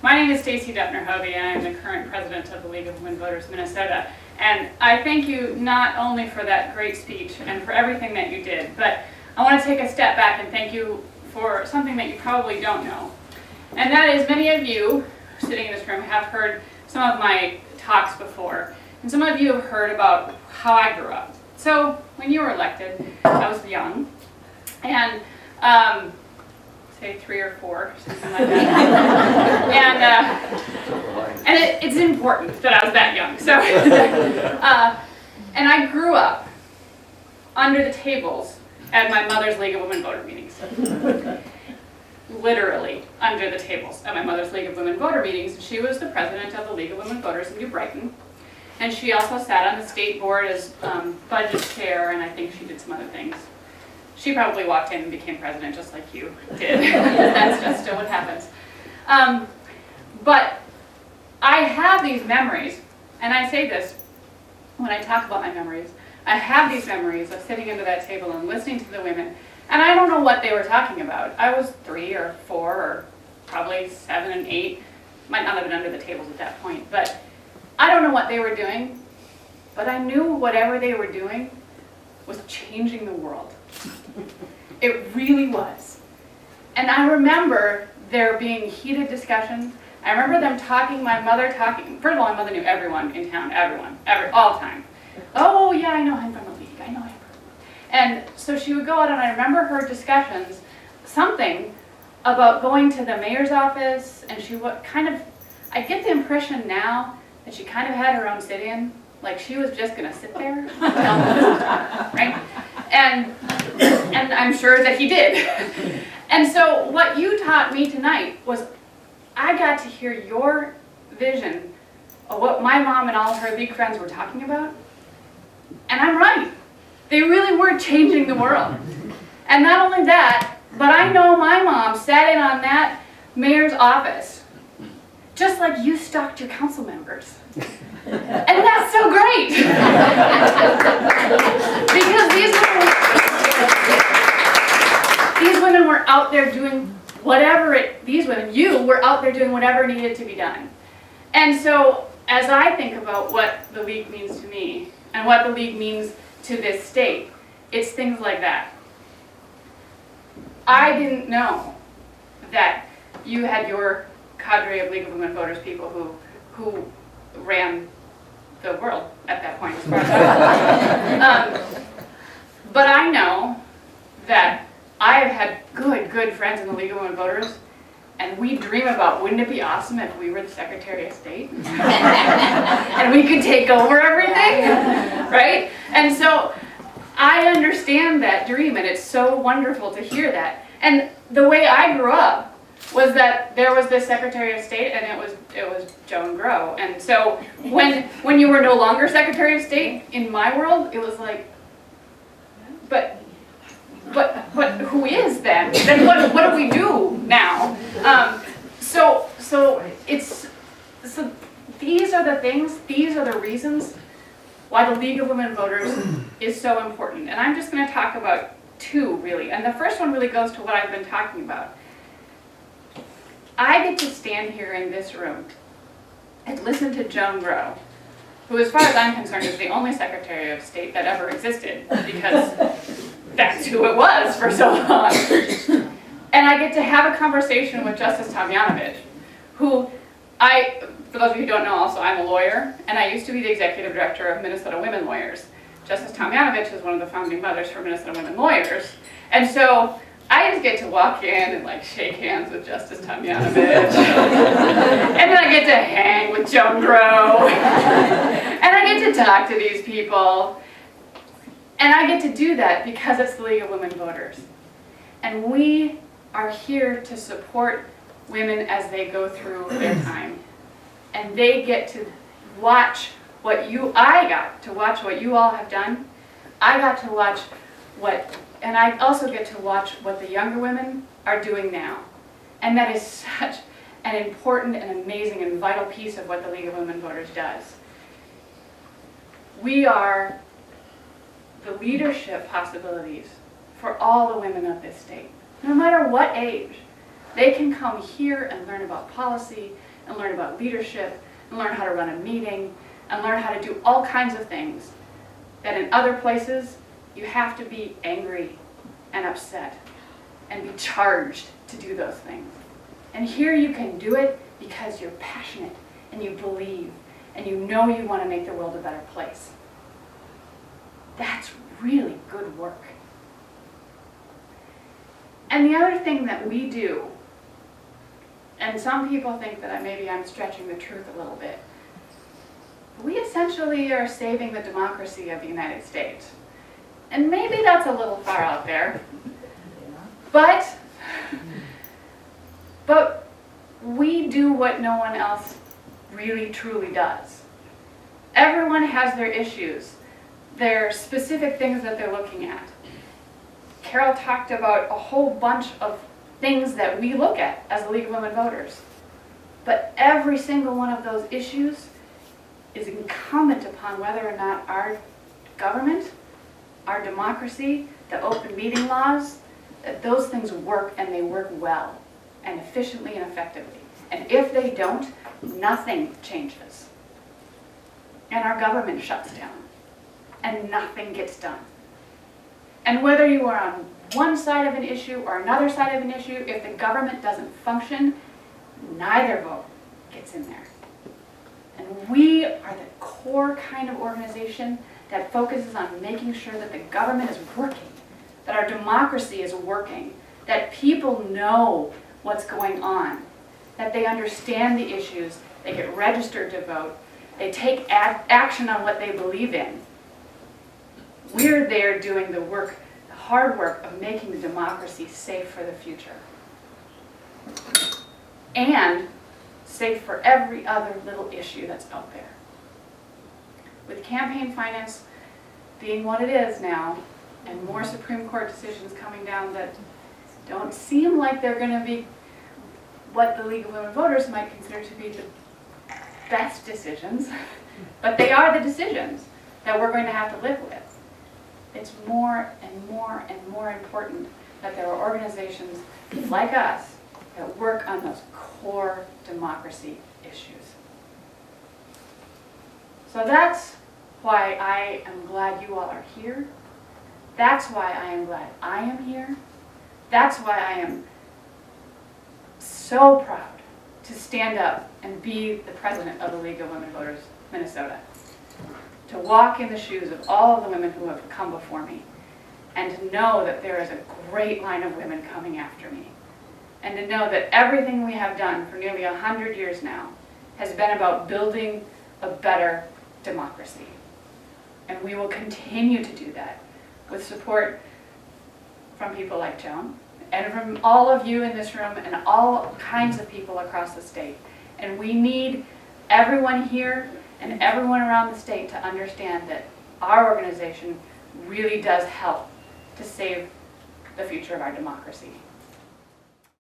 My name is Stacy Doepner-Hove, and I'm the current president of the League of Women Voters Minnesota. And I thank you not only for that great speech and for everything that you did, but I want to take a step back and thank you for something that you probably don't know. And that is, many of you sitting in this room have heard some of my talks before, and some of you have heard about how I grew up. So when you were elected, I was young, and say 3 or 4, something like that. And it's important that I was that young. So, and I grew up under the tables at my mother's League of Women Voter meetings. Literally under the tables at my mother's League of Women Voter meetings. She was the president of the League of Women Voters in New Brighton. And she also sat on the state board as budget chair, and I think she did some other things. She probably walked in and became president just like you did. That's just still what happens. But I have these memories, and I say this when I talk about my memories. I have these memories of sitting under that table and listening to the women, and I don't know what they were talking about. I was 3 or 4 or probably 7 and 8. Might not have been under the tables at that point, but I don't know what they were doing, but I knew whatever they were doing was changing the world. It really was. And I remember there being heated discussions. I remember them talking, my mother talking. First of all, my mother knew everyone in town, all the time. Oh yeah, I know him from the league, I know him. And so she would go out, and I remember her discussions, something about going to the mayor's office, and she would kind of, I get the impression now that she kind of had her own sit-in, like she was just gonna sit there and tell them to talk, right? And I'm sure that he did. And so what you taught me tonight was I got to hear your vision of what my mom and all of her league friends were talking about. And I'm right. They really were changing the world. And not only that, but I know my mom sat in on that mayor's office, just like you stalked your council members. And that's so great. Because these women were out there doing whatever you were out there doing whatever needed to be done. And so as I think about what the league means to me and what the league means to this state, it's things like that. I didn't know that you had your cadre of League of Women Voters people who ran the world at that point, as far as I was. But I know that I have had good friends in the League of Women Voters, and we dream about, wouldn't it be awesome if we were the Secretary of State? And we could take over everything, right? And so I understand that dream, and it's so wonderful to hear that. And the way I grew up was that there was this Secretary of State, and it was Joan Growe. And so when you were no longer Secretary of State, in my world, it was like, but who is then? Then what do we do now? So these are the things, these are the reasons why the League of Women Voters is so important. And I'm just going to talk about 2, really. And the first one really goes to what I've been talking about. I get to stand here in this room and listen to Joan Growe, who, as far as I'm concerned, is the only Secretary of State that ever existed, because that's who it was for so long. And I get to have a conversation with Justice Tomjanovich, who for those of you who don't know, also I'm a lawyer, and I used to be the executive director of Minnesota Women Lawyers. Justice Tomjanovich is one of the founding mothers for Minnesota Women Lawyers. And so I just get to walk in and like shake hands with Justice Tomjanovich. And then I get to hang with Joan Growe. And I get to talk to these people. And I get to do that because it's the League of Women Voters. And we are here to support women as they go through their time. And they get to watch I got to watch what you all have done. I got to watch and I also get to watch what the younger women are doing now. And that is such an important and amazing and vital piece of what the League of Women Voters does. We are the leadership possibilities for all the women of this state, no matter what age. They can come here and learn about policy, and learn about leadership, and learn how to run a meeting, and learn how to do all kinds of things that in other places you have to be angry and upset and be charged to do those things. And here you can do it because you're passionate and you believe and you know you want to make the world a better place. That's really good work. And the other thing that we do, and some people think that maybe I'm stretching the truth a little bit, we essentially are saving the democracy of the United States. And maybe that's a little far out there, but we do what no one else really truly does. Everyone has their issues, their specific things that they're looking at. Carol talked about a whole bunch of things that we look at as the League of Women Voters. But every single one of those issues is incumbent upon whether or not our government, our democracy, the open meeting laws, that those things work, and they work well and efficiently and effectively. And if they don't, nothing changes. And our government shuts down and nothing gets done. And whether you are on one side of an issue or another side of an issue, if the government doesn't function, neither vote gets in there. And we are the core kind of organization that focuses on making sure that the government is working, that our democracy is working, that people know what's going on, that they understand the issues, they get registered to vote, they take action on what they believe in. We're there doing the work, the hard work of making the democracy safe for the future. And safe for every other little issue that's out there. With campaign finance being what it is now, and more Supreme Court decisions coming down that don't seem like they're going to be what the League of Women Voters might consider to be the best decisions, but they are the decisions that we're going to have to live with. It's more and more and more important that there are organizations like us that work on those core democracy issues. So that's why I am glad you all are here. That's why I am glad I am here. That's why I am so proud to stand up and be the president of the League of Women Voters Minnesota. To walk in the shoes of all of the women who have come before me, and to know that there is a great line of women coming after me. And to know that everything we have done for nearly 100 years now has been about building a better democracy. And we will continue to do that with support from people like Joan, and from all of you in this room, and all kinds of people across the state. And we need everyone here and everyone around the state to understand that our organization really does help to save the future of our democracy.